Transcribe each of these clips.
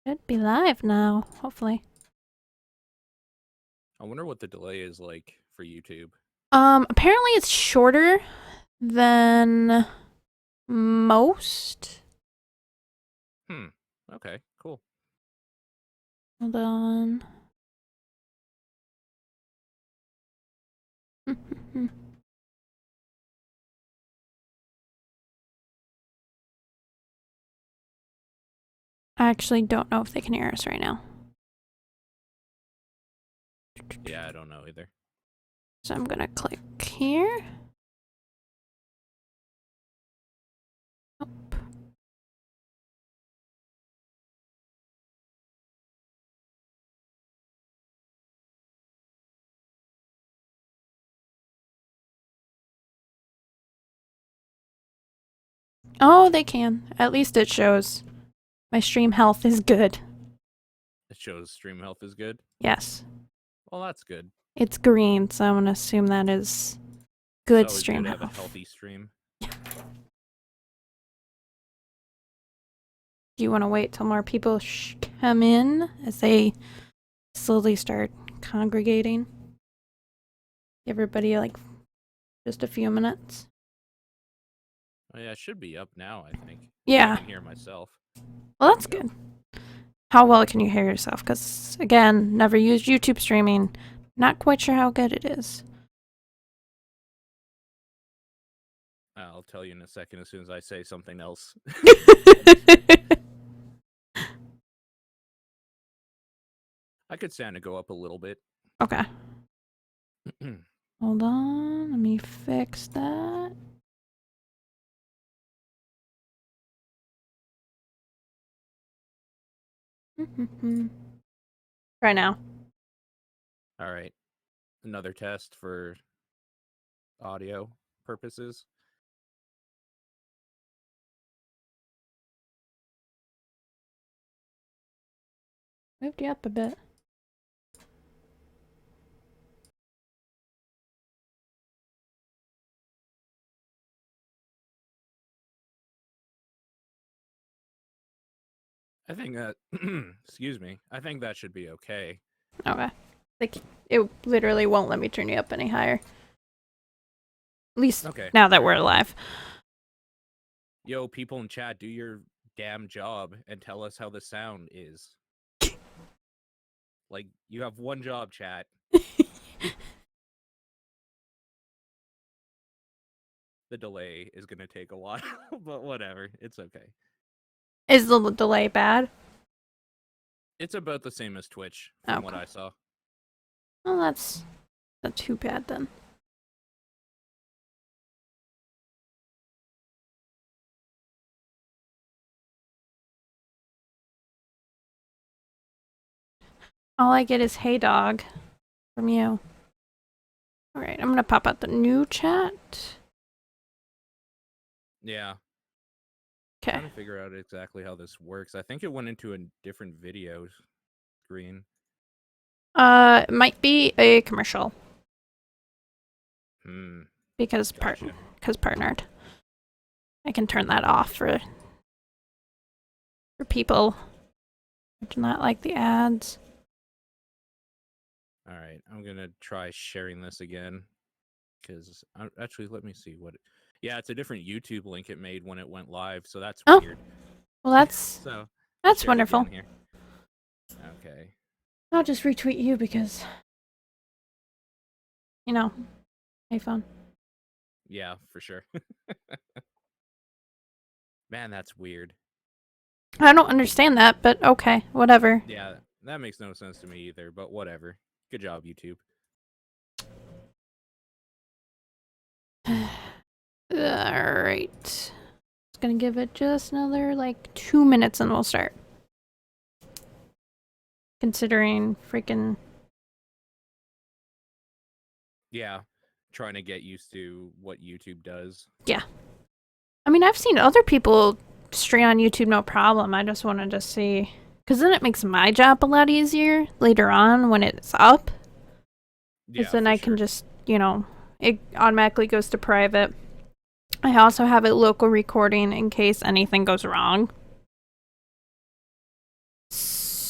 Should be live now, hopefully. I wonder what the delay is like for YouTube. Apparently it's shorter than most. Okay, cool. Hold on. I actually don't know if they can hear us right now. Yeah, I don't know either. So I'm gonna click here. Oh. Oh, they can. At least it shows. My stream health is good. It shows stream health is good. Yes. Well, that's good. It's green, so I'm gonna assume that is good stream Good to health. have a healthy stream. Do you want to wait till more people come in as they slowly start congregating? Everybody like just a few minutes. Oh yeah, it should be up now, I think. Yeah. I can hear myself. Well, that's good. How well can you hear yourself? Because, again, never used YouTube streaming. Not quite sure how good it is. I'll tell you in a second as soon as I say something else. I could stand to go up a little bit. Okay. Hold on. Let me fix that. Right now. All right. Another test for audio purposes. Moved you up a bit. I think that, excuse me, I think that should be okay. Okay. Like, it literally won't let me turn you up any higher. At least Okay. now that we're live. Yo, people in chat, do your damn job and tell us how the sound is. Like, you have one job, chat. The delay is going to take a while, but whatever. It's okay. Is the delay bad? It's about the same as Twitch, from what I saw. Well, that's not too bad then. All I get is "Hey dog" from you. Alright, I'm gonna pop out the new chat. Yeah. Okay. Trying to figure out exactly how this works. I think it went into a different video screen. It might be a commercial. Because Gotcha. partnered. I can turn that off for people who do not like the ads. All right, I'm gonna try sharing this again because actually, let me see what. Yeah, it's a different YouTube link it made when it went live, so that's weird. Well, that's so that's wonderful. Here. Okay. I'll just retweet you because, you know, iPhone. Yeah, for sure. Man, that's weird. I don't understand that, but okay, whatever. Yeah, that makes no sense to me either, but whatever. Good job, YouTube. Alright. Just gonna give it just another, like, 2 minutes and we'll start. Considering freaking... Yeah, trying to get used to what YouTube does. Yeah. I mean, I've seen other people stream on YouTube no problem. I just wanted to see... Because then it makes my job a lot easier later on when it's up. Because then I can just, you know, it automatically goes to private. I also have it local recording in case anything goes wrong.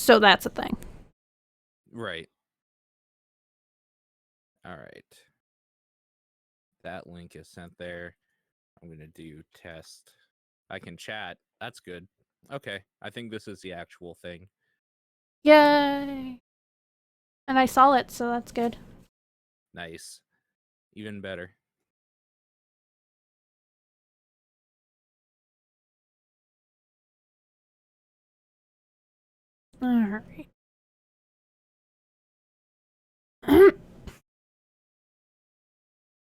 So that's a thing. Right. All right. That link is sent there. I'm going to do test. I can chat. That's good. Okay. I think this is the actual thing. Yay! And I saw it, so that's good. Nice. Even better. Alright.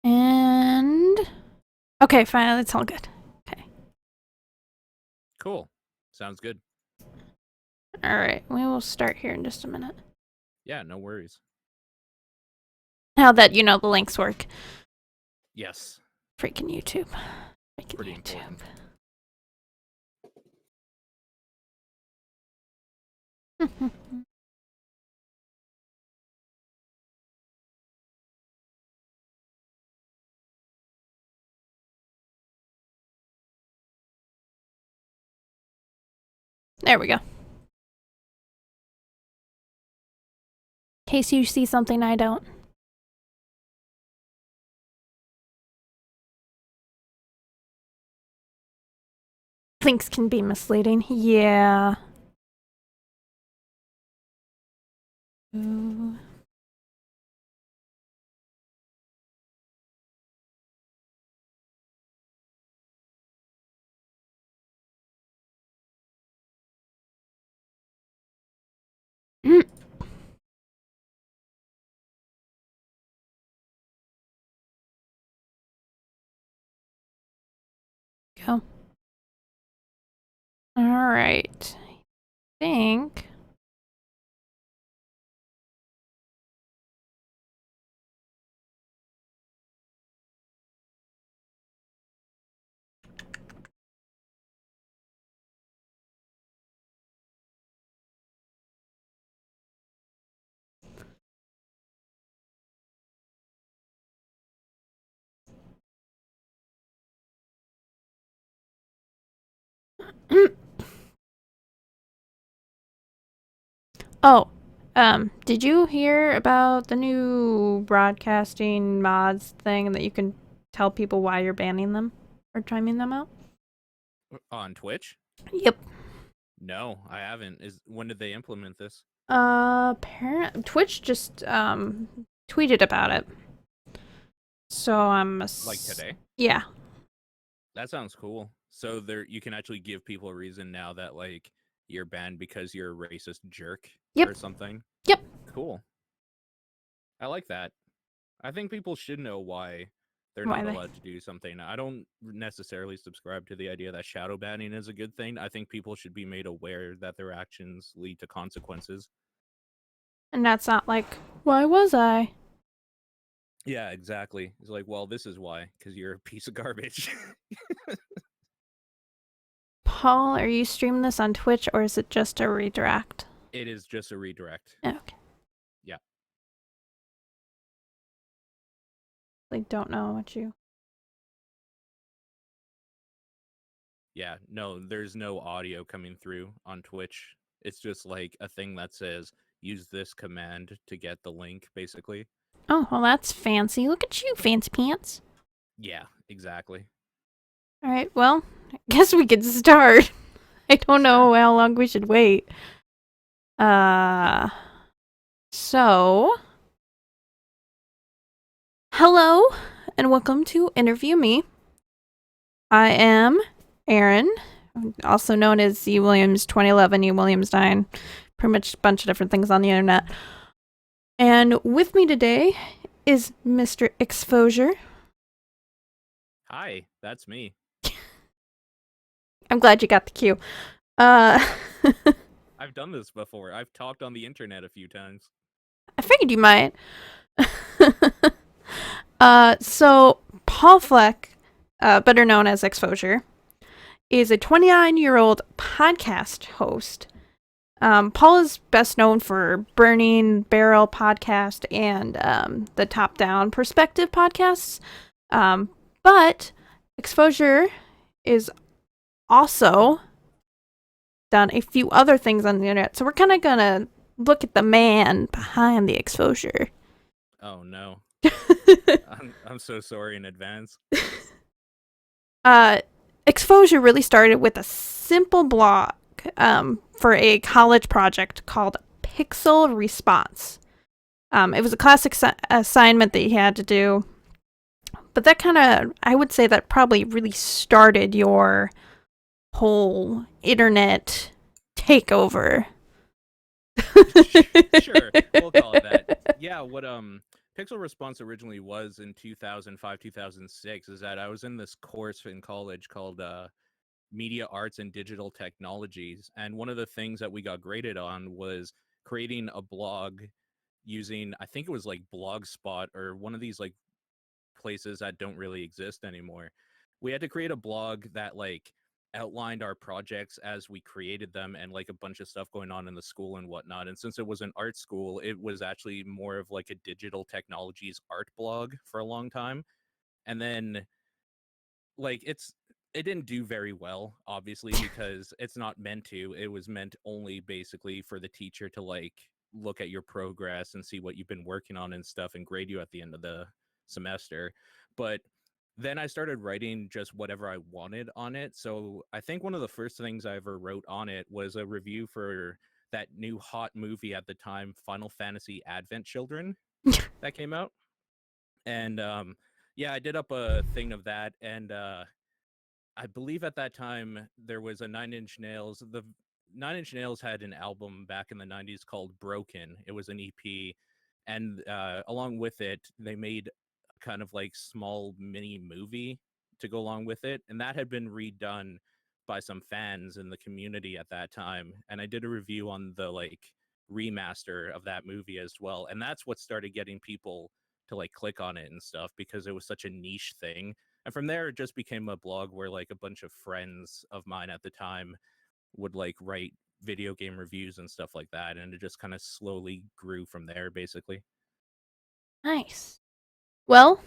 And... Okay, fine. It's all good. Okay. Cool. Sounds good. Alright, we will start here in just a minute. Yeah, no worries. Now that you know the links work. Yes. Freaking YouTube. Freaking Pretty YouTube. important. There we go. In case you see something I don't. Links can be misleading. Yeah. Ooh. Go. Alright. I think... Oh, did you hear about the new broadcasting mods thing that you can tell people why you're banning them or timing them out? On Twitch? Yep. No, I haven't. When did they implement this? Twitch just tweeted about it. So I'm Like today? Yeah. That sounds cool. So there, you can actually give people a reason now that like you're banned because you're a racist jerk Yep. or something. Yep. Cool. I like that. I think people should know why they're Why not they- allowed to do something. I don't necessarily subscribe to the idea that shadow banning is a good thing. I think people should be made aware that their actions lead to consequences. And that's not like, why was I? Yeah, exactly. It's like, well, this is why, because you're a piece of garbage. Paul, are you streaming this on Twitch or is it just a redirect? It is just a redirect. Okay. Yeah. I don't know what you... Yeah, no, there's no audio coming through on Twitch. It's just like a thing that says use this command to get the link, basically. Oh, well, that's fancy. Look at you, fancy pants. Yeah, exactly. All right, well, I guess we could start. I don't know how long we should wait. So, hello and welcome to Interview Me. I am Aaron, also known as E. Williams 2011, E. Williams 9, pretty much a bunch of different things on the internet. And with me today is Mr. Exfauxsure. Hi, that's me. I'm glad you got the cue. I've done this before. I've talked on the internet a few times. I figured you might. So Paul Fleck, better known as Exfauxsure, is a 29-year-old podcast host. Paul is best known for Burning Barrel podcast and the Top Down Perspective podcasts. But Exfauxsure is also done a few other things on the internet. So we're kind of gonna look at the man behind the Exfauxsure. Oh no. I'm so sorry in advance. Exfauxsure really started with a simple blog for a college project called Pixel Response. It was a classic assignment that you had to do, but that kind of, I would say that probably really started your whole internet takeover. Sure, we'll call it that. Yeah, what Pixel Response originally was in 2005, 2006 is that I was in this course in college called Media Arts and Digital Technologies, and one of the things that we got graded on was creating a blog using, I think it was like Blogspot or one of these like places that don't really exist anymore. We had to create a blog that like outlined our projects as we created them and like a bunch of stuff going on in the school and whatnot. And since it was an art school, it was actually more of like a digital technologies art blog for a long time. And then like it didn't do very well, obviously, because it's not meant to. It was meant only basically for the teacher to like look at your progress and see what you've been working on and stuff and grade you at the end of the semester. But then I started writing just whatever I wanted on it. So I think one of the first things I ever wrote on it was a review for that new hot movie at the time, Final Fantasy Advent Children, that came out. And yeah, I did up a thing of that, and I believe at that time there was a Nine Inch Nails. The Nine Inch Nails had an album back in the 90s called Broken. It was an EP. And along with it, they made kind of like small mini movie to go along with it. And that had been redone by some fans in the community at that time. And I did a review on the like remaster of that movie as well. And that's what started getting people to like click on it and stuff because it was such a niche thing. And from there, it just became a blog where like a bunch of friends of mine at the time would like write video game reviews and stuff like that. And it just kind of slowly grew from there, basically. Nice. Well,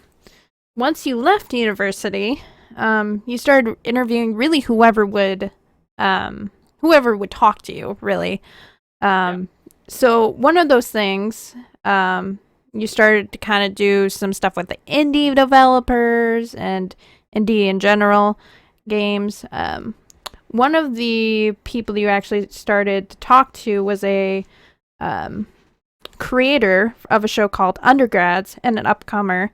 once you left university, you started interviewing really whoever would talk to you, really. Yeah. So one of those things, you started to kind of do some stuff with the indie developers and indie in general games. One of the people you actually started to talk to was a creator of a show called Undergrads and an upcomer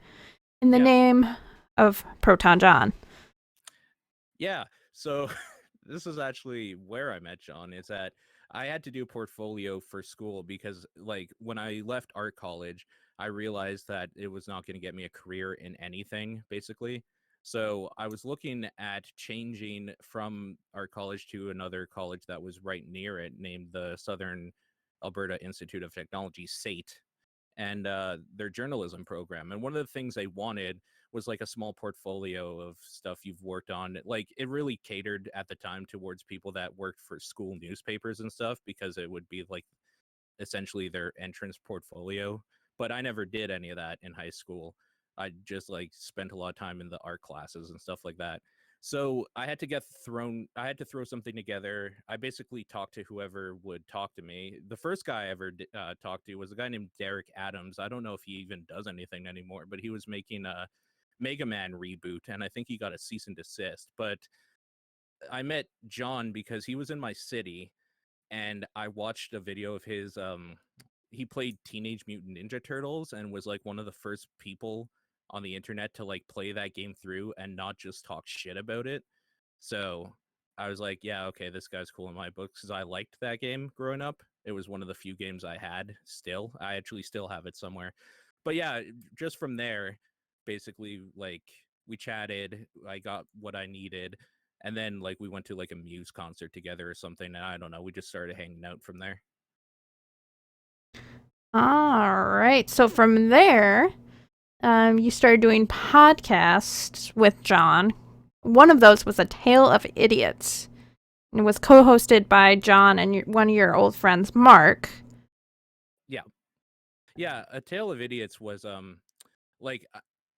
in the Yeah. name of Proton John. Yeah. So this is actually where I met John, is that I had to do a portfolio for school because like when I left art college, I realized that it was not going to get me a career in anything, basically. So I was looking at changing from art college to another college that was right near it, named the Southern Alberta Institute of Technology, SAIT, and their journalism program. And one of the things they wanted was like a small portfolio of stuff you've worked on. Like it really catered at the time towards people that worked for school newspapers and stuff because it would be like essentially their entrance portfolio. But I never did any of that in high school. I just like spent a lot of time in the art classes and stuff like that. So I had to throw something together. I basically talked to whoever would talk to me. The first guy I ever talked to was a guy named Derek Adams. I don't know if he even does anything anymore, but he was making a Mega Man reboot, and I think he got a cease and desist. But I met John because he was in my city, and I watched a video of his. He played Teenage Mutant Ninja Turtles and was like one of the first people on the internet to like play that game through and not just talk shit about it. So I was like, yeah, okay, this guy's cool in my books because I liked that game growing up. It was one of the few games I had still. I actually still have it somewhere. But yeah, just from there, basically, like we chatted, I got what I needed, and then like we went to like a Muse concert together or something, and I don't know, we just started hanging out from there. All right. So from there, you started doing podcasts with John. One of those was A Tale of Idiots. It was co-hosted by John and one of your old friends, Mark. Yeah. Yeah, A Tale of Idiots was like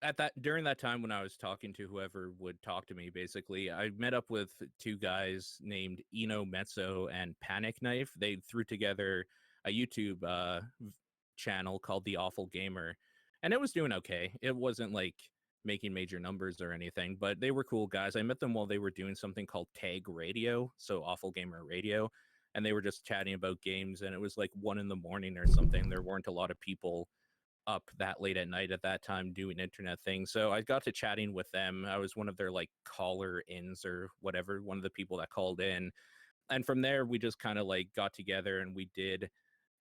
at that during that time when I was talking to whoever would talk to me, basically, I met up with two guys named Eno Mezzo and Panic Knife. They threw together a YouTube channel called The Awful Gamer, and it was doing okay. It wasn't like making major numbers or anything, but they were cool guys. I met them while they were doing something called Tag Radio, so Awful Gamer Radio, and they were just chatting about games, and it was like 1 a.m. or something. There weren't a lot of people up that late at night at that time doing internet things. So I got to chatting with them. I was one of their like caller ins or whatever, one of the people that called in. And from there we just kind of like got together and we did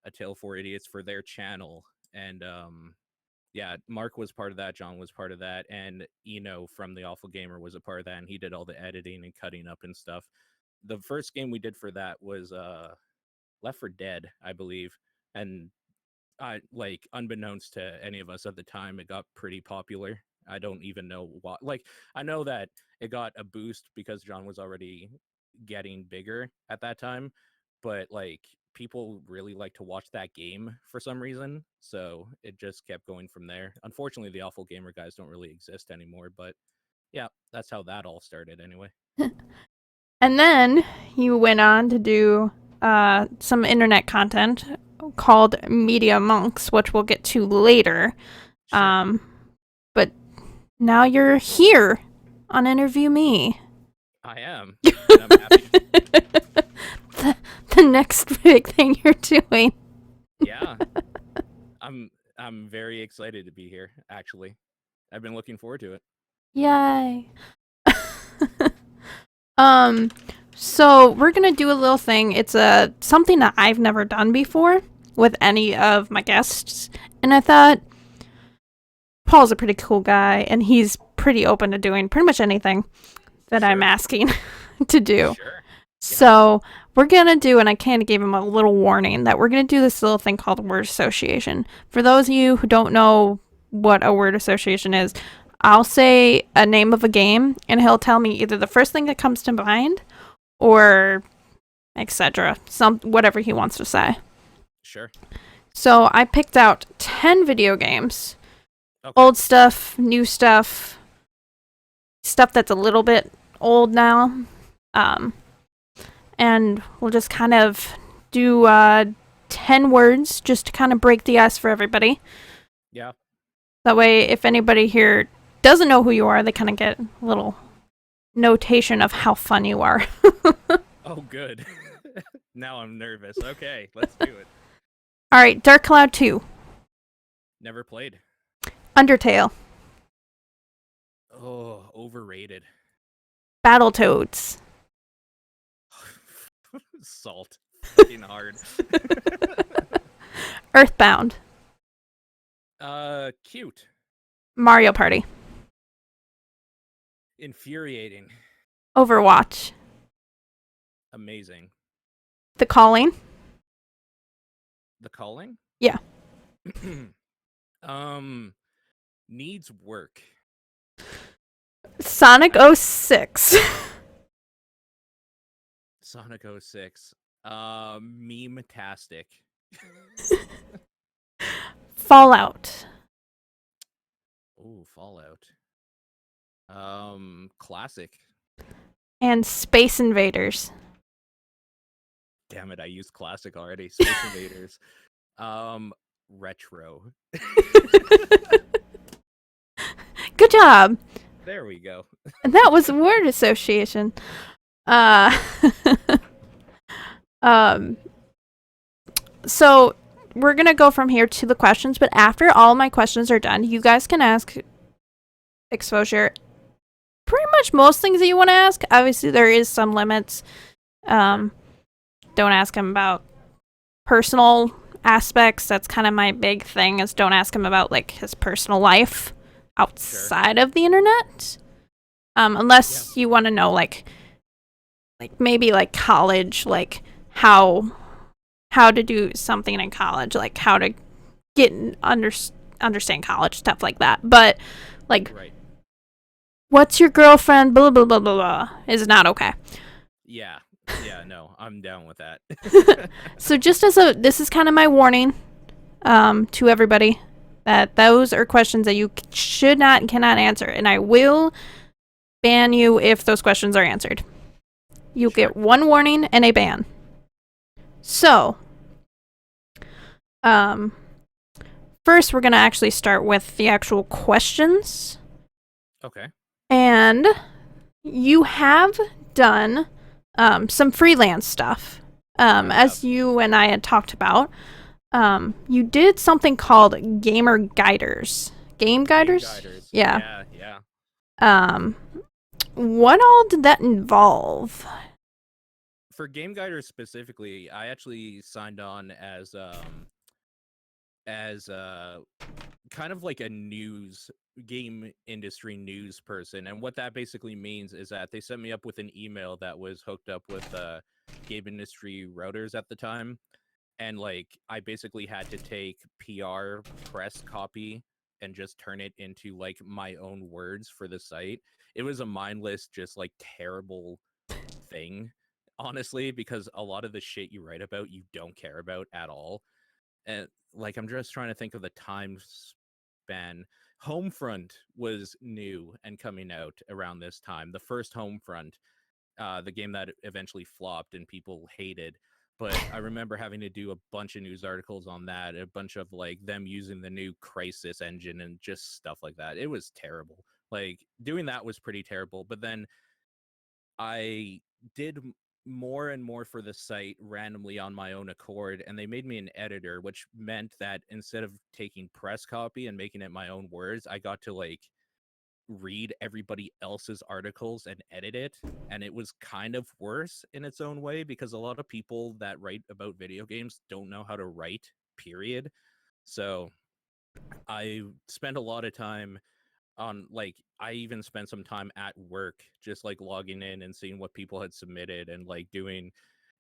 a Tale for Idiots for their channel. And yeah, Mark was part of that, John was part of that, and Eno from The Awful Gamer was a part of that, and he did all the editing and cutting up and stuff. The first game we did for that was Left 4 Dead, I believe. And like unbeknownst to any of us at the time, it got pretty popular. I don't even know why. Like, I know that it got a boost because John was already getting bigger at that time, but like people really like to watch that game for some reason, so it just kept going from there. Unfortunately, the Awful Gamer guys don't really exist anymore, but yeah, that's how that all started anyway. And then you went on to do some internet content called Media Monks, which we'll get to later. Sure. But now you're here on InterviewMe. I am, and I'm happy. The next big thing you're doing. Yeah, I'm very excited to be here. Actually, I've been looking forward to it. Yay. So we're gonna do a little thing. It's something that I've never done before with any of my guests, and I thought Paul's a pretty cool guy, and he's pretty open to doing pretty much anything that I'm asking to do. Sure. So we're gonna do, and I kind of gave him a little warning that we're gonna do this little thing called word association. For those of you who don't know what a word association is, I'll say a name of a game, and he'll tell me either the first thing that comes to mind, or etc. Whatever he wants to say. Sure. So I picked out 10 video games. Okay. Old stuff, new stuff, stuff that's a little bit old now. And we'll just kind of do 10 words just to kind of break the ice for everybody. Yeah. That way, if anybody here doesn't know who you are, they kind of get a little notation of how fun you are. Oh, good. Now I'm nervous. Okay, let's do it. All right, Dark Cloud 2. Never played. Undertale. Oh, overrated. Battletoads. Salt. Fucking hard. Earthbound. Cute. Mario Party. Infuriating. Overwatch. Amazing. The Calling. The Calling? Yeah. Needs work. Sonic 06. Sonic 06. Meme-tastic. Fallout. Ooh, Fallout. Classic. And Space Invaders. Damn it, I used classic already. Space Invaders. Retro. Good job. There we go. That was a word association. So we're gonna go from here to the questions, but after all my questions are done, you guys can ask Exfauxsure pretty much most things that you want to ask. Obviously, there is some limits. Don't ask him about personal aspects. That's kind of my big thing, is don't ask him about like his personal life outside of the internet. Unless you want to know like maybe like college, like how to do something in college, like how to get understand college, stuff like that. But like what's your girlfriend blah blah blah blah blah is not okay. Yeah, no, I'm down with that. So just this is kind of my warning to everybody. That those are questions that you should not and cannot answer, and I will ban you if those questions are answered. You Sure. get 1 warning and a ban. So, first we're gonna actually start with the actual questions. Okay. And you have done some freelance stuff, as you and I had talked about. You did something called Gamer Guiders. Game Guiders? Game Guiders. Yeah. Yeah. What all did that involve? For Game Guiders specifically, I actually signed on as kind of like a game industry news person. And what that basically means is that they set me up with an email that was hooked up with game industry routers at the time. And like I basically had to take PR press copy and just turn it into like my own words for the site. It was a mindless, just like terrible thing, honestly, because a lot of the shit you write about you don't care about at all. And like I'm just trying to think of the time span. Homefront was new and coming out around this time. The first Homefront, the game that eventually flopped and people hated. But I remember having to do a bunch of news articles on that, a bunch of like them using the new Crisis engine and just stuff like that. It was terrible. Like doing that was pretty terrible. But then I did more and more for the site randomly on my own accord, and they made me an editor, which meant that instead of taking press copy and making it my own words, I got to like read everybody else's articles and edit it. And it was kind of worse in its own way because a lot of people that write about video games don't know how to write, period. So I spent a lot of time on like I even spent some time at work just like logging in and seeing what people had submitted and like doing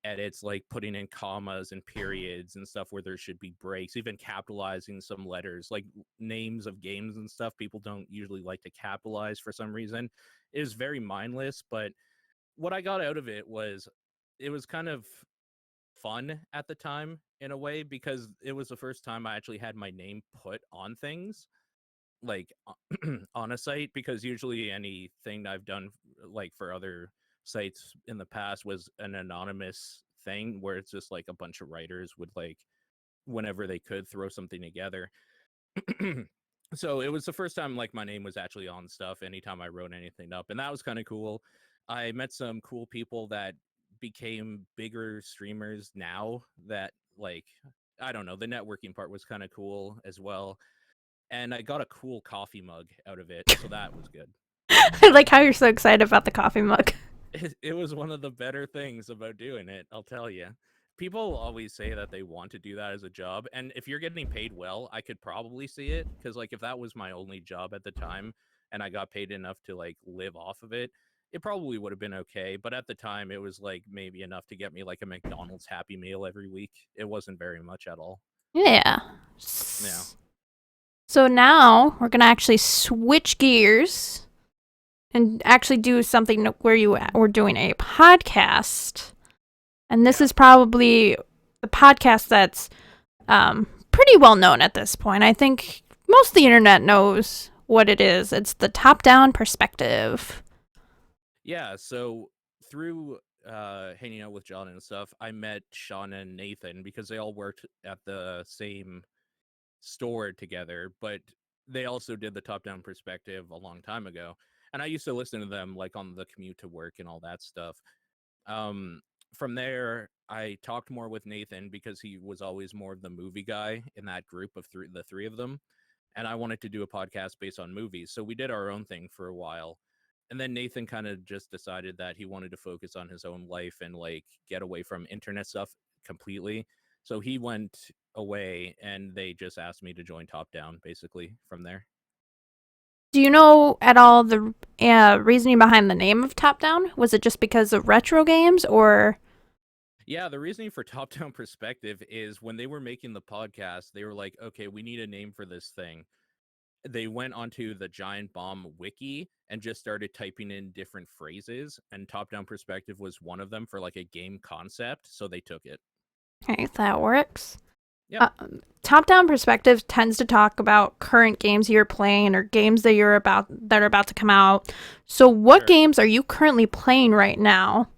edits, like putting in commas and periods and stuff where there should be breaks, even capitalizing some letters, like names of games and stuff people don't usually like to capitalize for some reason. It was very mindless, but what I got out of it was kind of fun at the time in a way because it was the first time I actually had my name put on things like on a site, because usually anything I've done like for other sites in the past was an anonymous thing where it's just like a bunch of writers would like whenever they could throw something together. So it was the first time like my name was actually on stuff anytime I wrote anything up, and that was kind of cool. I met some cool people that became bigger streamers now that like I don't know, the networking part was kind of cool as well, and I got a cool coffee mug out of it, so that was good. I like how you're so excited about the coffee mug. It was one of the better things about doing it, I'll tell you. People always say that they want to do that as a job, and if you're getting paid well, I could probably see it, because like if that was my only job at the time and I got paid enough to like live off of it, it probably would have been okay. But at the time, it was like maybe enough to get me like a McDonald's Happy Meal every week. It wasn't very much at all. Yeah. Yeah. So now we're gonna actually switch gears and actually do something where we're doing a podcast, and this is probably the podcast that's pretty well known at this point. I think most of the internet knows what it is. It's the top-down perspective. Yeah, so through hanging out with John and stuff, I met Sean and Nathan because they all worked at the same store together, but they also did the top-down perspective a long time ago. And I used to listen to them like on the commute to work and all that stuff. Um, from there, I talked more with Nathan because he was always more of the movie guy in that group of the three of them, and I wanted to do a podcast based on movies. So we did our own thing for a while. And then Nathan kind of just decided that he wanted to focus on his own life and like get away from internet stuff completely. So he went away and they just asked me to join Top Down basically from there. Do you know at all the reasoning behind the name of Top Down? Was it just because of retro games, or? Yeah, the reasoning for Top Down Perspective is when they were making the podcast, they were like, okay, we need a name for this thing. They went onto the Giant Bomb wiki and just started typing in different phrases, and Top Down Perspective was one of them for like a game concept, so they took it. Okay, that works. Yep, Top-down perspective tends to talk about current games you're playing or games that are about to come out. So, what sure. games are you currently playing right now?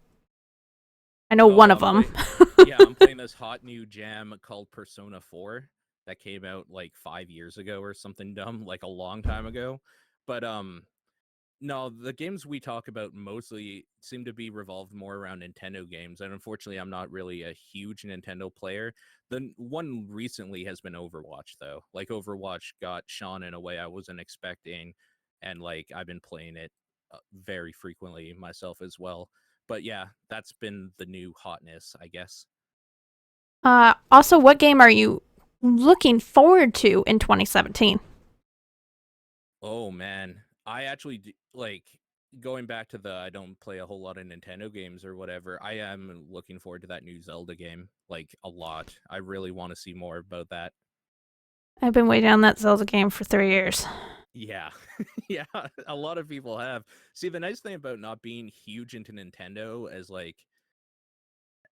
I know Oh, one of I'm them. playing. Yeah, I'm playing this hot new jam called Persona 4 that came out like 5 years ago or something dumb, like a long time ago. But no, the games we talk about mostly seem to be revolved more around Nintendo games, and unfortunately, I'm not really a huge Nintendo player. The one recently has been Overwatch, though. Like Overwatch got shone in a way I wasn't expecting, and like I've been playing it very frequently myself as well. But yeah, that's been the new hotness, I guess. Also, what game are you looking forward to in 2017? Oh man, I actually like going back to the I don't play a whole lot of Nintendo games or whatever. I am looking forward to that new Zelda game like a lot. I really want to see more about that. I've been waiting on that Zelda game for 3 years. Yeah. Yeah, a lot of people have. See, the nice thing about not being huge into Nintendo as like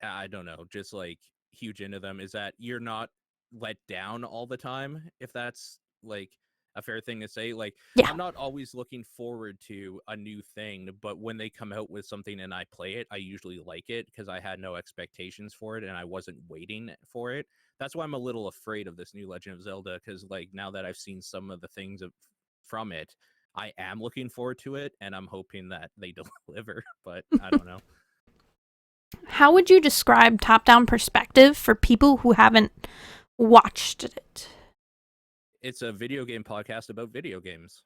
I don't know, just like huge into them is that you're not let down all the time, if that's like a fair thing to say. Like, Yeah. I'm not always looking forward to a new thing, but when they come out with something and I play it, I usually like it because I had no expectations for it and I wasn't waiting for it. That's why I'm a little afraid of this new Legend of Zelda because, like, now that I've seen some of the things from it, I am looking forward to it and I'm hoping that they deliver, but I don't know. How would you describe top-down perspective for people who haven't watched it? It's a video game podcast about video games.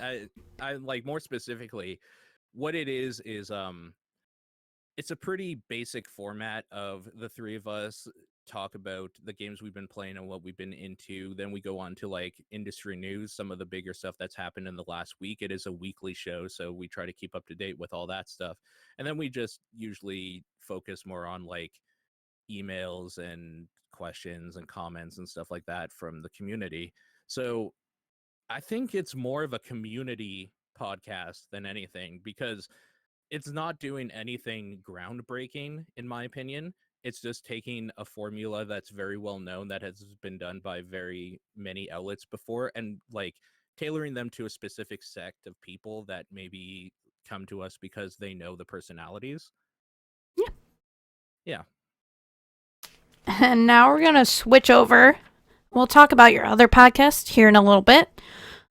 I, I like more specifically, what it is it's a pretty basic format of the three of us talk about the games we've been playing and what we've been into. Then we go on to like industry news, some of the bigger stuff that's happened in the last week. It is a weekly show, so we try to keep up to date with all that stuff. And then we just usually focus more on like emails and questions and comments and stuff like that from the community. So I think it's more of a community podcast than anything because it's not doing anything groundbreaking, in my opinion. It's just taking a formula that's very well known that has been done by very many outlets before and like tailoring them to a specific sect of people that maybe come to us because they know the personalities. Yeah. Yeah, And now we're going to switch over. We'll talk about your other podcast here in a little bit.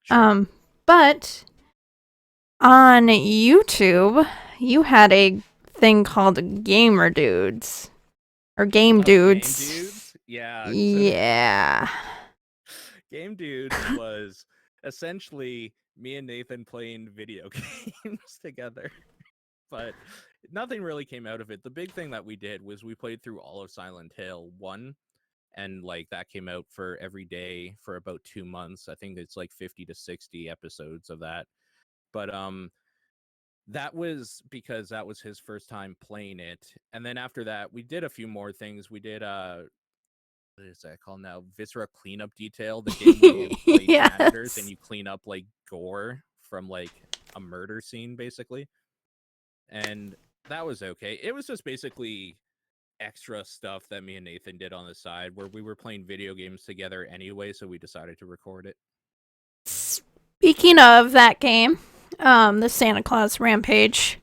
sure. But on YouTube, you had a thing called Gamer Dudes or Game Oh, Game Dudes. Dudes? Yeah. So Yeah. Game Dudes was essentially me and Nathan playing video games together, but nothing really came out of it. The big thing that we did was we played through all of Silent Hill 1, and like that came out for every day for about 2 months. I think it's like 50 to 60 episodes of that. But that was because that was his first time playing it. And then after that, we did a few more things. We did what is that called now? Viscera Cleanup Detail, the game where you play janitors and Yes. you clean up like gore from like a murder scene, basically. And that was okay. It was just basically extra stuff that me and Nathan did on the side where we were playing video games together anyway, so we decided to record it. Speaking of that game, the Santa Claus Rampage,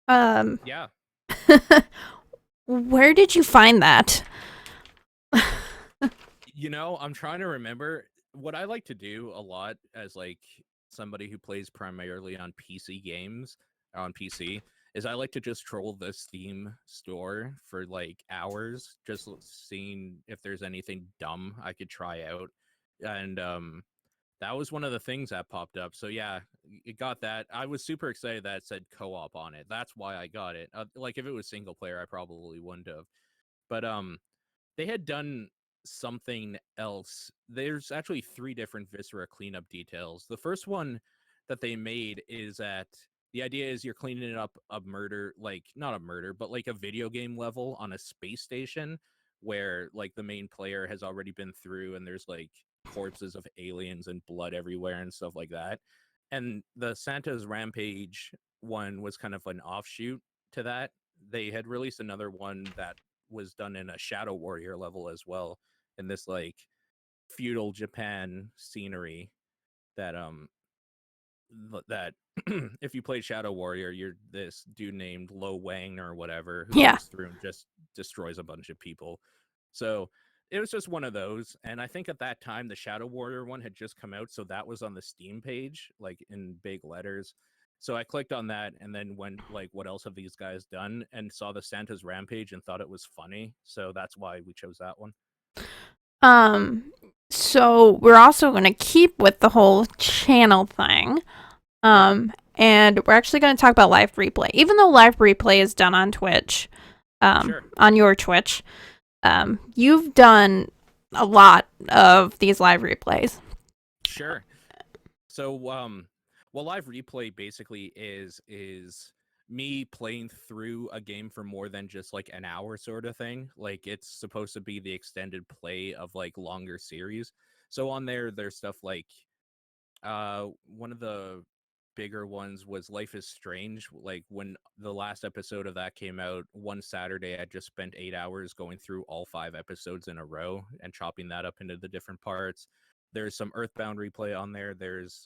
um, Yeah. where did you find that? I'm trying to remember what I like to do a lot as like somebody who plays primarily on PC games on PC is I like to just troll the Steam store for like hours, just seeing if there's anything dumb I could try out. And that was one of the things that popped up. So yeah, it got that. I was super excited that it said co-op on it. That's why I got it. Like if it was single player, I probably wouldn't have. But they had done something else. There's actually three different Viscera cleanup details. The first one that they made is that the idea is you're cleaning up a murder, like not a murder, but like a video game level on a space station where like the main player has already been through and there's like corpses of aliens and blood everywhere and stuff like that. And the Santa's Rampage one was kind of an offshoot to that. They had released another one that was done in a Shadow Warrior level as well, in this like feudal Japan scenery that that if you played Shadow Warrior, you're this dude named Lo Wang or whatever who Yeah. goes through and just destroys a bunch of people. So it was just one of those. And I think at that time the Shadow Warrior one had just come out, so that was on the Steam page, like in big letters. So I clicked on that and then went like, what else have these guys done? And saw the Santa's Rampage and thought it was funny. So that's why we chose that one. Um, so we're also going to keep with the whole channel thing. And we're actually going to talk about live replay. Even though live replay is done on Twitch, Sure. on your Twitch, you've done a lot of these live replays. Sure. So, well, live replay basically is me playing through a game for more than just like an hour sort of thing. Like it's supposed to be the extended play of like longer series. So on there, there's stuff like one of the bigger ones was Life is Strange. Like when the last episode of that came out, one Saturday I just spent 8 hours going through all 5 episodes in a row and chopping that up into the different parts. There's some Earthbound replay on there. There's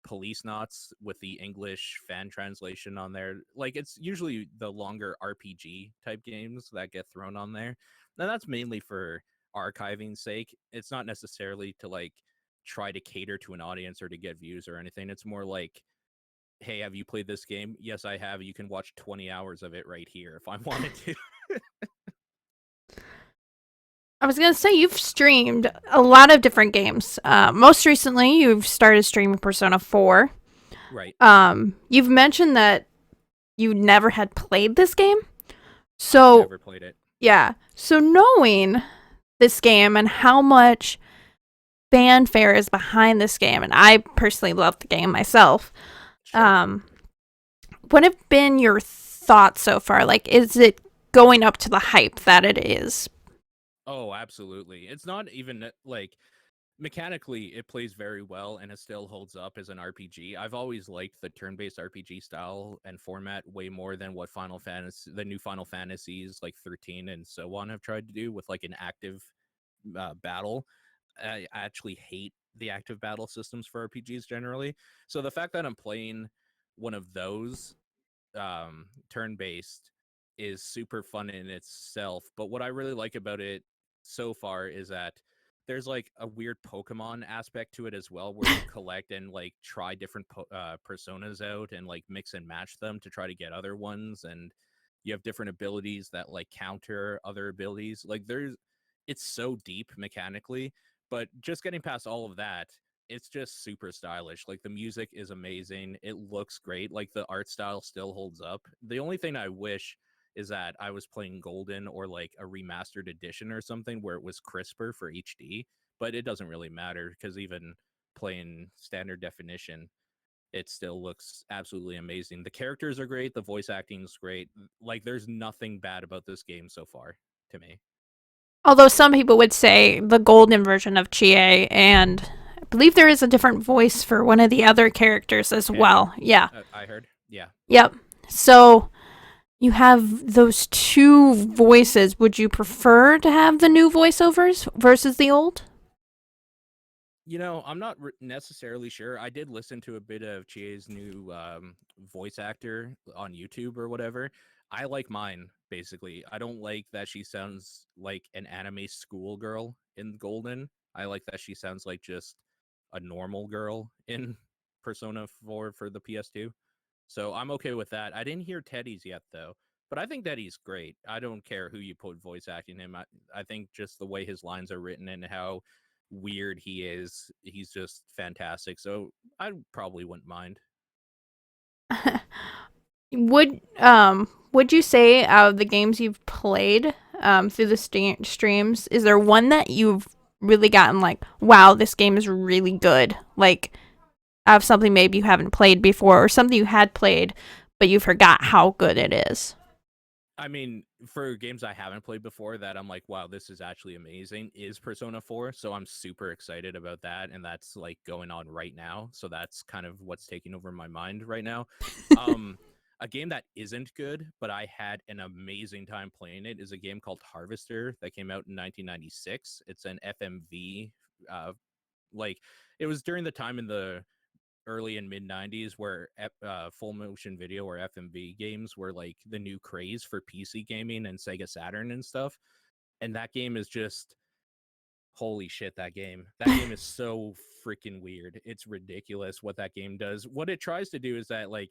Police Knots with the English fan translation on there. Like it's usually the longer RPG type games that get thrown on there. Now that's mainly for archiving's sake. It's not necessarily to like try to cater to an audience or to get views or anything. It's more like, hey, have you played this game? Yes, I have. You can watch 20 hours of it right here if I wanted to. I was going to say you've streamed a lot of different games. Most recently, you've started streaming Persona 4. Right. You've mentioned that you never had played this game. So, Never played it. yeah. So knowing this game and how much fanfare is behind this game, and I personally love the game myself. Sure. What have been your thoughts so far? Like, is it going up to the hype that it is? Oh, absolutely. It's not even like mechanically it plays very well and it still holds up as an RPG. I've always liked the turn-based RPG style and format way more than what the new Final Fantasies like 13 and so on have tried to do with like an active battle. I actually hate the active battle systems for RPGs generally. So the fact that I'm playing one of those turn-based is super fun in itself. But what I really like about it so far is that there's like a weird Pokemon aspect to it as well, where you collect and like try different personas out and like mix and match them to try to get other ones, and you have different abilities that like counter other abilities. Like it's so deep mechanically, but just getting past all of that, it's just super stylish. Like the music is amazing. It looks great. Like the art style still holds up. The only thing I wish is that I was playing Golden or like a remastered edition or something where it was crisper for HD, but it doesn't really matter because even playing standard definition, it still looks absolutely amazing. The characters are great, the voice acting is great. Like there's nothing bad about this game so far to me. Although some people would say the golden version of Chie, and I believe there is a different voice for one of the other characters as Penny, well. Yeah. I heard. Yeah. Yep. So you have those two voices. Would you prefer to have the new voiceovers versus the old? You know, I'm not necessarily sure. I did listen to a bit of Chie's new voice actor on YouTube or whatever. I like mine, basically. I don't like that she sounds like an anime schoolgirl in Golden. I like that she sounds like just a normal girl in Persona 4 for the PS2. So I'm okay with that. I didn't hear Teddy's yet, though. But I think Teddy's great. I don't care who you put voice acting him. I think just the way his lines are written and how weird he is, he's just fantastic. So I probably wouldn't mind. Would you say out of the games you've played through the streams, is there one that you've really gotten like, wow, this game is really good? Like, out of something maybe you haven't played before or something you had played, but you forgot how good it is? I mean, for games I haven't played before that I'm like, wow, this is actually amazing, is Persona 4. So I'm super excited about that. And that's like going on right now. So that's kind of what's taking over my mind right now. Um, A game that isn't good, but I had an amazing time playing it, is a game called Harvester that came out in 1996. It's an FMV. Uh, like it was during the time in the early and mid 90s where full motion video or FMV games were like the new craze for PC gaming and Sega Saturn and stuff. And that game is just holy shit, that game is so freaking weird. It's ridiculous what that game does. What it tries to do is that like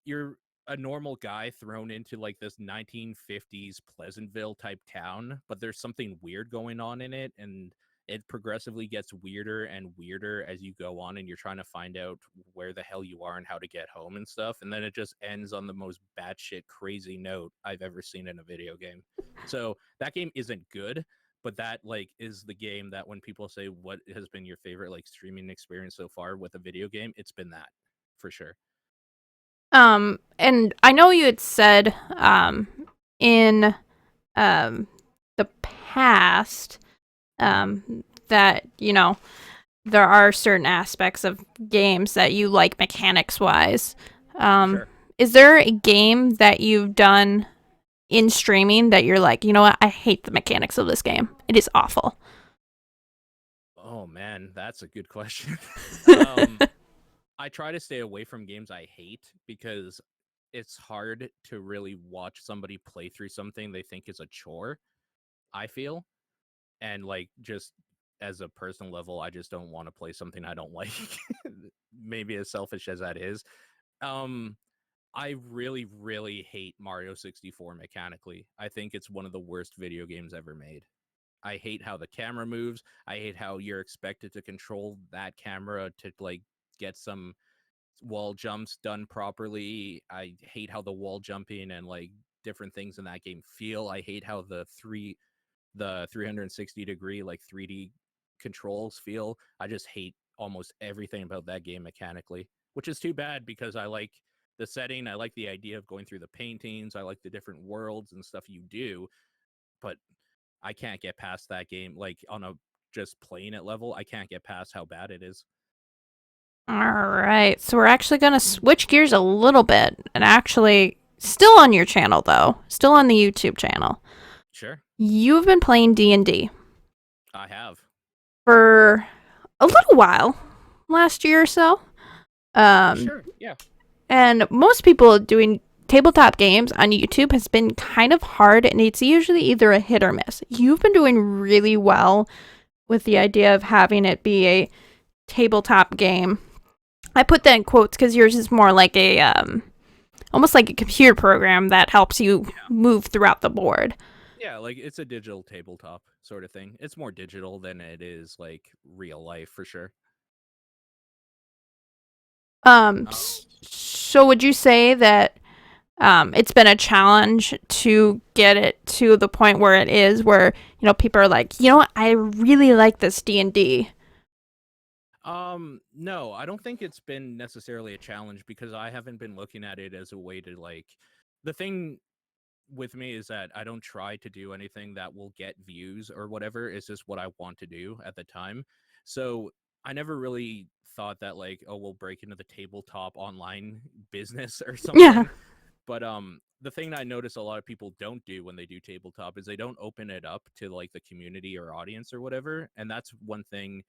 you're a normal guy thrown into like this 1950s Pleasantville type town, but there's something weird going on in it, and it progressively gets weirder and weirder as you go on, and you're trying to find out where the hell you are and how to get home and stuff. And then it just ends on the most batshit crazy note I've ever seen in a video game. So that game isn't good, but that like is the game that when people say what has been your favorite like streaming experience so far with a video game, it's been that for sure. And I know you had said, in, the past, that, there are certain aspects of games that you like mechanics wise. Sure. Is there a game that you've done in streaming that you're like, you know what, I hate the mechanics of this game. It is awful. Oh man, that's a good question. I try to stay away from games I hate because it's hard to really watch somebody play through something they think is a chore, I feel. And like just as a personal level, I just don't want to play something I don't like. Maybe as selfish as that is. Um I really, really hate Mario 64 mechanically. I think it's one of the worst video games ever made. I hate how the camera moves. I hate how you're expected to control that camera to like get some wall jumps done properly. I hate how the wall jumping and like different things in that game feel. I hate how the 360-degree like 3D controls feel. I just hate almost everything about that game mechanically, which is too bad because I like the setting, I like the idea of going through the paintings, I like the different worlds and stuff you do, but I can't get past that game like on a just playing it level. I can't get past how bad it is. All right. So we're actually going to switch gears a little bit and actually still on your channel though, still on the YouTube channel. Sure. You've been playing D&D I have. for a little while, last year or so. Sure. Yeah. And most people doing tabletop games on YouTube has been kind of hard, and it's usually either a hit or miss. You've been doing really well with the idea of having it be a tabletop game. I put that in quotes because yours is more like a almost like a computer program that helps you move throughout the board. Yeah, like it's a digital tabletop sort of thing. It's more digital than it is like real life for sure. So would you say that it's been a challenge to get it to the point where it is where, people are like, you know what, I really like this D&D. No, I don't think it's been necessarily a challenge because I haven't been looking at it as a way to like the thing with me is that I don't try to do anything that will get views or whatever. It's just what I want to do at the time. So I never really thought that like, oh, we'll break into the tabletop online business or Yeah. something. But the thing that I notice a lot of people don't do when they do tabletop is they don't open it up to like the community or audience or whatever. And that's one thing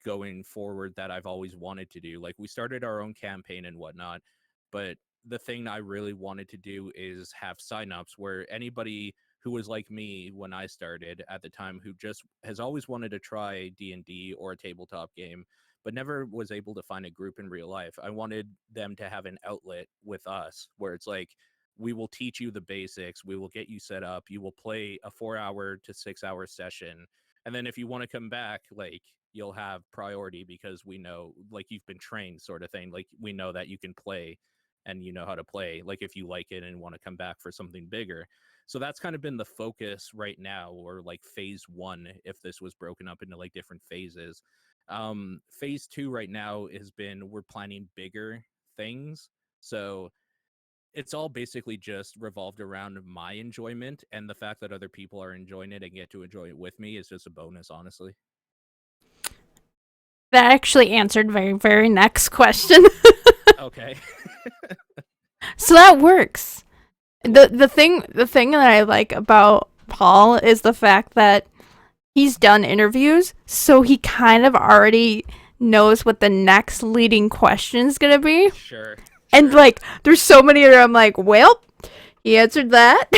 going forward that I've always wanted to do. Like we started our own campaign and whatnot, but the thing I really wanted to do is have signups where anybody who was like me when I started at the time who just has always wanted to try D&D or a tabletop game but never was able to find a group in real life. I wanted them to have an outlet with us where it's like we will teach you the basics, we will get you set up, you will play a 4 hour to 6 hour session, and then if you want to come back, like you'll have priority because we know like you've been trained sort of thing. Like we know that you can play and you know how to play, like if you like it and want to come back for something bigger. So that's kind of been the focus right now, or like phase one if this was broken up into like different phases. Phase two right now has been we're planning bigger things. So it's all basically just revolved around my enjoyment, and the fact that other people are enjoying it and get to enjoy it with me is just a bonus, honestly. That actually answered very, very next question. Okay. So that works. Cool. The thing that I like about Paul is the fact that he's done interviews, so he kind of already knows what the next leading question is gonna be. Sure. And Sure. like, there's so many where I'm like, well, he answered that.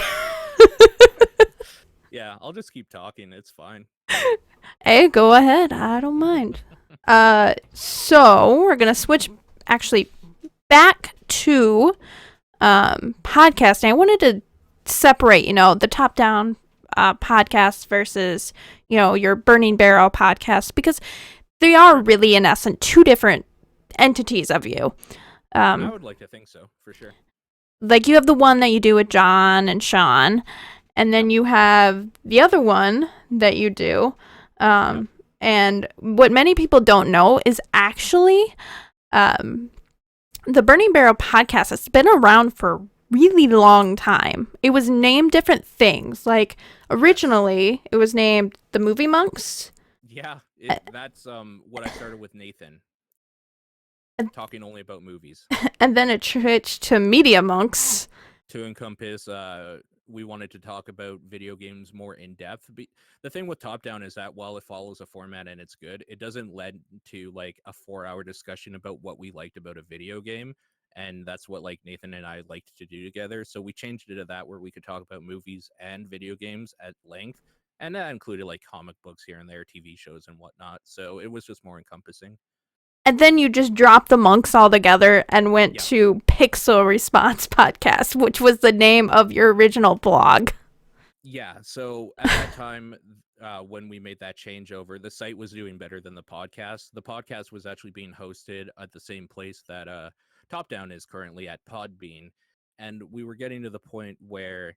Yeah, I'll just keep talking. It's fine. Hey, go ahead. I don't mind. So we're gonna switch actually back to podcasting. I wanted to separate, the top down podcast versus, your Burning Barrel podcast because they are really, in essence, two different entities of you. I Um, would like to think so, for sure. like you have the one that you do with John and Sean, and then Yep. you have the other one that you do. Yep. And what many people don't know is actually um, the Burning Barrel podcast has been around for a really long time. It was named different things. Like Yes. originally, it was named the Movie Monks, Yeah, that's what I started with Nathan, talking only about movies. and then it switched to Media Monks. To encompass, we wanted to talk about video games more in depth. The thing with Top Down is that while it follows a format and it's good, it doesn't lead to like a 4 hour discussion about what we liked about a video game. And that's what like Nathan and I liked to do together. So we changed it to that where we could talk about movies and video games at length. And that included like comic books here and there, TV shows and whatnot. So it was just more encompassing. And then you just dropped the monks all together and went Yeah. to Pixel Response Podcast, which was the name of your original blog. Yeah, so at that time, when we made that changeover, the site was doing better than the podcast. The podcast was actually being hosted at the same place that Top Down is currently at, Podbean, and we were getting to the point where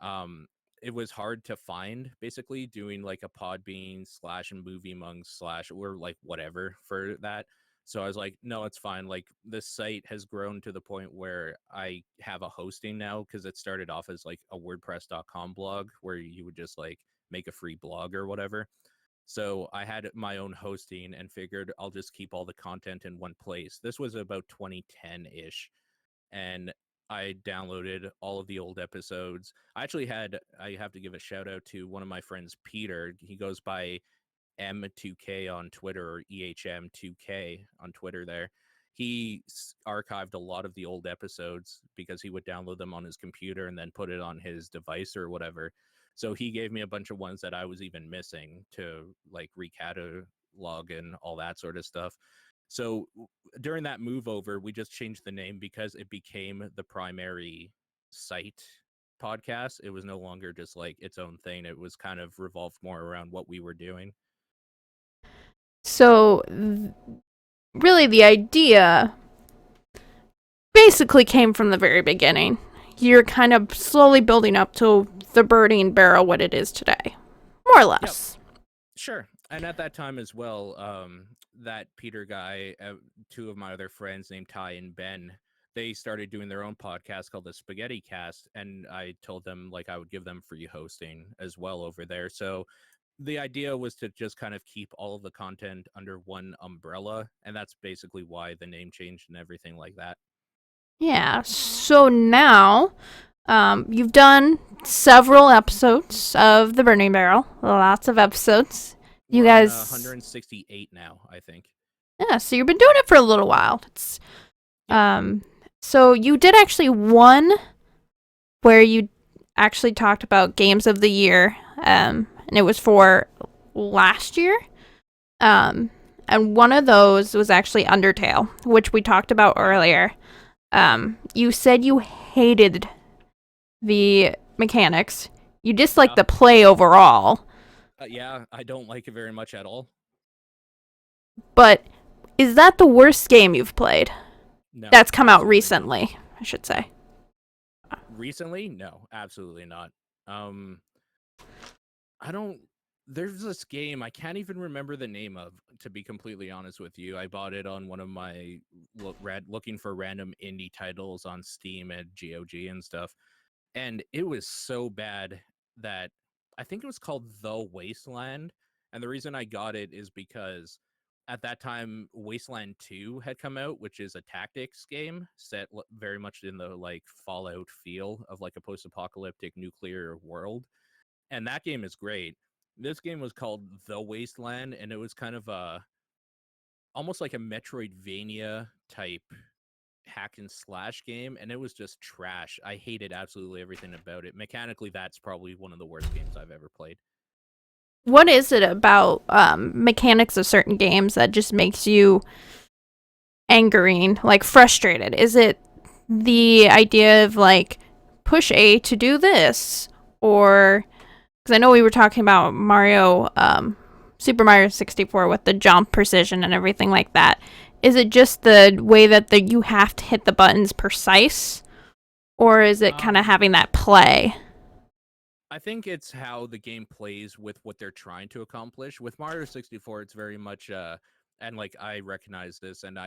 um, it was hard to find, basically doing like a Podbean slash Movie Monks slash or like whatever for that. So I was like, no, it's fine. Like this site has grown to the point where I have a hosting now because it started off as like a WordPress.com blog where you would just like make a free blog or whatever. So I had my own hosting and figured I'll just keep all the content in one place. This was about 2010 ish. And I downloaded all of the old episodes. I have to give a shout out to one of my friends, Peter. He goes by M2K on Twitter or EHM2K on Twitter there. He archived a lot of the old episodes because he would download them on his computer and then put it on his device or whatever. So he gave me a bunch of ones that I was even missing to like recatalog and all that sort of stuff. So during that move over, we just changed the name because it became the primary site podcast. It was no longer just like its own thing. It was kind of revolved more around what we were doing. So, really, the idea basically came from the very beginning. You're kind of slowly building up to the Burning Barrel, what it is today, more or Yep. less. Sure. And at that time as well, that Peter guy, two of my other friends named Ty and Ben, they started doing their own podcast called the Spaghetti Cast, and I told them like I would give them free hosting as well over there. So the idea was to just kind of keep all of the content under one umbrella, and that's basically why the name changed and everything like that. Yeah. So now, you've done several episodes of the Burning Barrel. Lots of episodes. You We're on guys, 168 now, I think. yeah. So you've been doing it for a little while. It's Yep. um. So you did actually one where you actually talked about games of the year. And it was for last year. Um, and one of those was actually Undertale, which we talked about earlier. You said you hated the mechanics. You disliked Yeah. the play overall, Yeah, I don't like it very much at all. but is that the worst game you've played? No, That's come out absolutely not. recently, I should say. Recently? No, absolutely not. Um, I don't. There's this game I can't even remember the name of. To be completely honest with you, I bought it on one of my looking for random indie titles on Steam and GOG and stuff, and it was so bad that I think it was called The Wasteland. And the reason I got it is because at that time, Wasteland 2 had come out, which is a tactics game set very much in the like Fallout feel of like a post-apocalyptic nuclear world. And that game is great. This game was called The Wasteland, and it was kind of a almost like a Metroidvania type hack and slash game, and it was just trash. I hated absolutely everything about it. Mechanically, that's probably one of the worst games I've ever played. What is it about mechanics of certain games that just makes you angering, like frustrated? Is it the idea of like push A to do this, or because I know we were talking about Mario, Super Mario 64 with the jump precision and everything like that. Is it just the way that you have to hit the buttons precise, or is it kind of having that play? I think it's how the game plays with what they're trying to accomplish. With Mario 64, it's very much and like I recognize this, and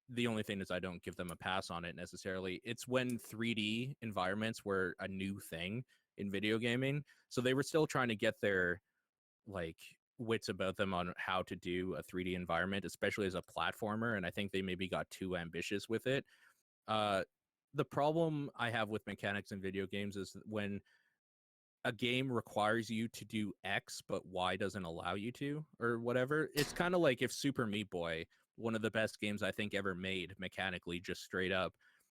the only thing is I don't give them a pass on it necessarily. It's when 3D environments were a new thing in video gaming. So they were still trying to get their like wits about them on how to do a 3D environment, especially as a platformer, and I think they maybe got too ambitious with it. Uh the problem I have with mechanics in video games is when a game requires you to do X, but Y doesn't allow you to, or whatever. It's kind of like if Super Meat Boy, one of the best games I think ever made mechanically, just straight up,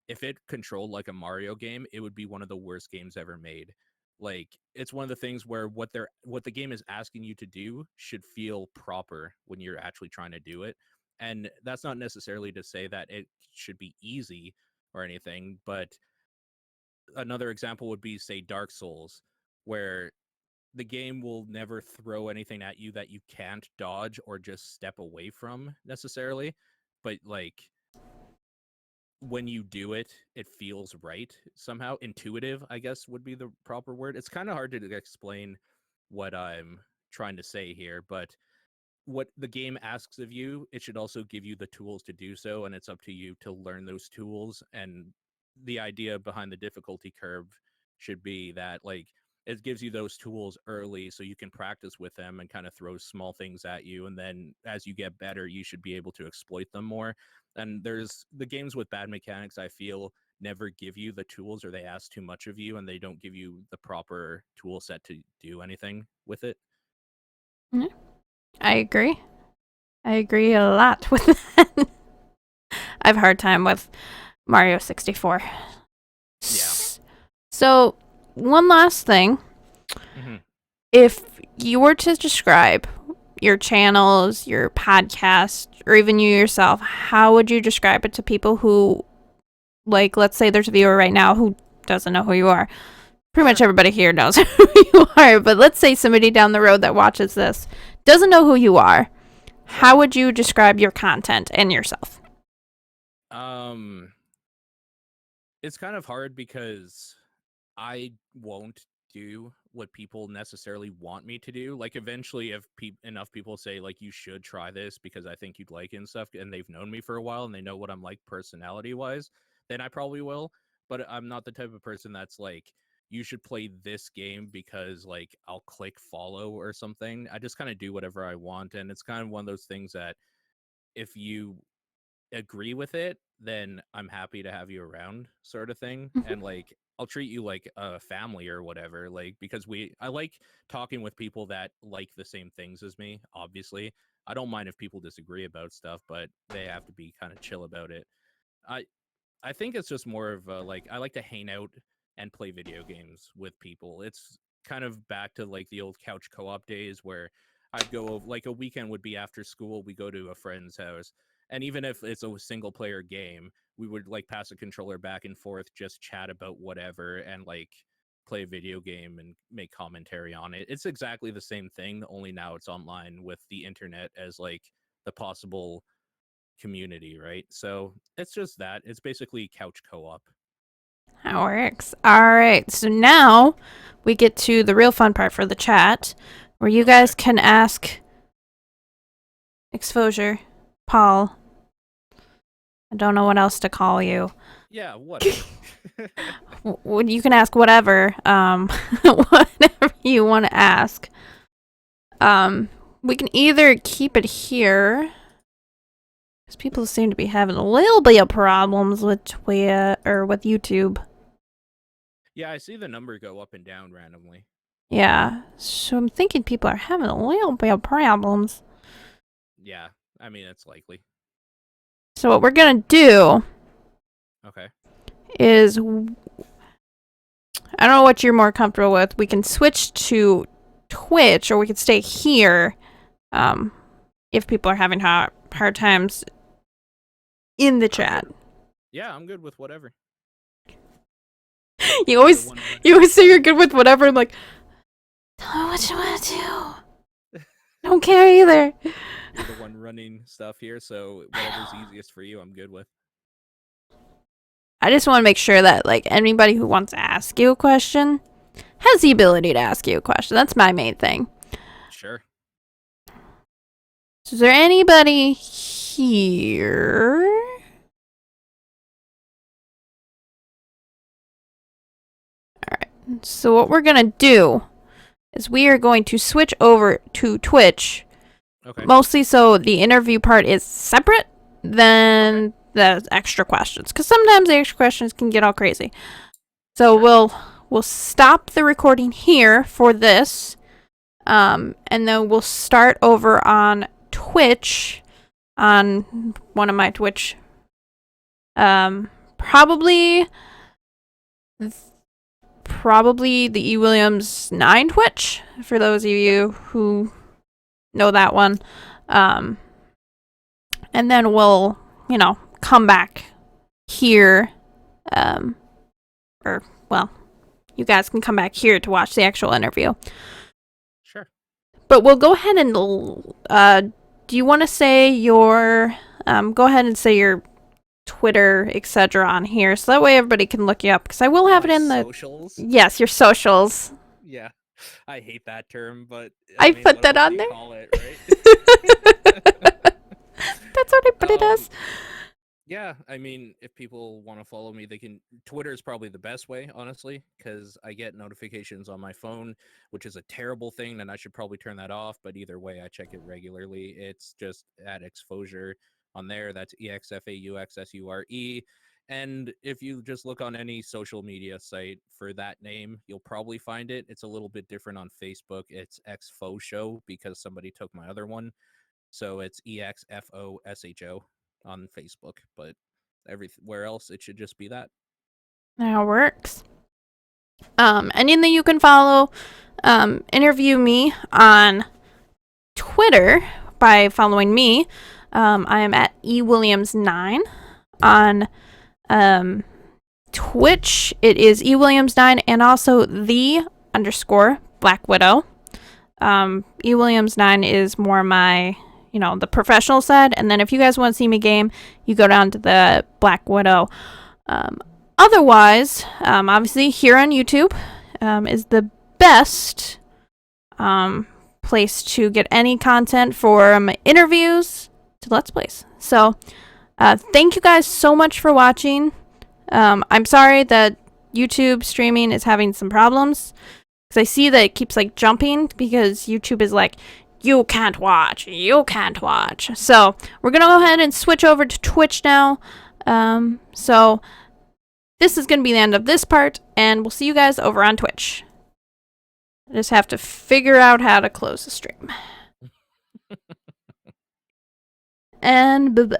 if it controlled like a Mario game, it would be one of the worst games ever made. Like it's one of the things where what the game is asking you to do should feel proper when you're actually trying to do it. And that's not necessarily to say that it should be easy or anything, but another example would be say Dark Souls, where the game will never throw anything at you that you can't dodge or just step away from necessarily, but like when you do it, it feels right somehow. Intuitive, I guess, would be the proper word. It's kind of hard to explain what I'm trying to say here, but what the game asks of you, it should also give you the tools to do so, and it's up to you to learn those tools. And the idea behind the difficulty curve should be that like it gives you those tools early so you can practice with them and kind of throw small things at you, and then as you get better you should be able to exploit them more. And there's the games with bad mechanics, I feel, never give you the tools, or they ask too much of you and they don't give you the proper tool set to do anything with it. Mhm. I agree. I agree a lot with that. I have a hard time with Mario 64. Yeah. So, one last thing. Mm-hmm. If you were to describe your channels, your podcast, or even you yourself, how would you describe it to people who, like, let's say there's a viewer right now who doesn't know who you are? Pretty much everybody here knows who you are, but let's say somebody down the road that watches this doesn't know who you are. How would you describe your content and yourself? It's kind of hard because I won't do what people necessarily want me to do. Like eventually if enough people say like you should try this because I think you'd like it and stuff, and they've known me for a while and they know what I'm like personality wise, then I probably will. But I'm not the type of person that's like you should play this game because like I'll click follow or something. I just kind of do whatever I want, and it's kind of one of those things that if you agree with it, then I'm happy to have you around, sort of thing. Mhm. And like I'll treat you like a family or whatever, like because I like talking with people that like the same things as me. Obviously, I don't mind if people disagree about stuff, but they have to be kind of chill about it. I I think it's just more of a, like I like to hang out and play video games with people. It's kind of back to like the old couch co-op days where I'd go over, like a weekend would be after school, we go to a friend's house, and even if it's a single player game, we would like pass a controller back and forth, just chat about whatever and like play a video game and make commentary on it. It's exactly the same thing, only now it's online with the internet as like the possible community, right? So it's just that. It's basically couch co-op. That works. All right. So now we get to the real fun part for the chat, where you Okay. guys can ask Exfauxsure, Paul. I don't know what else to call you. Yeah, whatever. You can ask whatever, whatever you want to ask. We can either keep it here Because people seem to be having a little bit of problems with Twitter or with YouTube. Yeah, I see the number go up and down randomly. Yeah, so I'm thinking people are having a little bit of problems. Yeah, I mean, it's likely. So what we're gonna do Okay. is, I don't know what you're more comfortable with. We can switch to Twitch, or we can stay here. If people are having hard times in the chat. Yeah, I'm good with whatever. You always say you're good with whatever. I'm like, tell me what you want to do. Don't care either. You're the one running stuff here, so whatever's easiest for you, I'm good with. I just want to make sure that, like, anybody who wants to ask you a question has the ability to ask you a question. That's my main thing. Sure. So is there anybody here? Alright. So what we're going to do is we are going to switch over to Twitch. Okay. Mostly so the interview part is separate than the extra questions. Because sometimes the extra questions can get all crazy. So we'll stop the recording here for this. And then we'll start over on Twitch, on one of my Twitch, probably the E. Williams 9 Twitch, for those of you who know that one. And then we'll, come back here, you guys can come back here to watch the actual interview. Sure. But we'll go ahead and, do you want to say your, go ahead and say your Twitter, etc. on here, so that way everybody can look you up, because I will have it in the socials. Yes, your socials. Yeah, I hate that term, but I put that on there. Call it, right? That's what I put it as. Yeah, I mean, if people want to follow me, they can. Twitter is probably the best way, honestly, because I get notifications on my phone, which is a terrible thing, and I should probably turn that off. But either way, I check it regularly. It's just at Exfauxsure on there. That's EXFAUXSURE. And if you just look on any social media site for that name, you'll probably find it. It's a little bit different on Facebook. It's Exfauxshow because somebody took my other one. So it's EXFOSHO on Facebook, but everywhere else it should just be that. That works. And then you can follow InterviewMe on Twitter by following me. I am at eWilliams9. On Twitch, it is eWilliams9 and also _Black Widow. eWilliams9 is more my, the professional side. And then if you guys want to see me game, you go down to the Black Widow. Otherwise, obviously here on YouTube is the best place to get any content from interviews to Let's Plays. So, thank you guys so much for watching. I'm sorry that YouTube streaming is having some problems, because I see that it keeps jumping, because YouTube is like, you can't watch. So we're gonna go ahead and switch over to Twitch now. So this is gonna be the end of this part, and we'll see you guys over on Twitch. I just have to figure out how to close the stream. And bye-bye.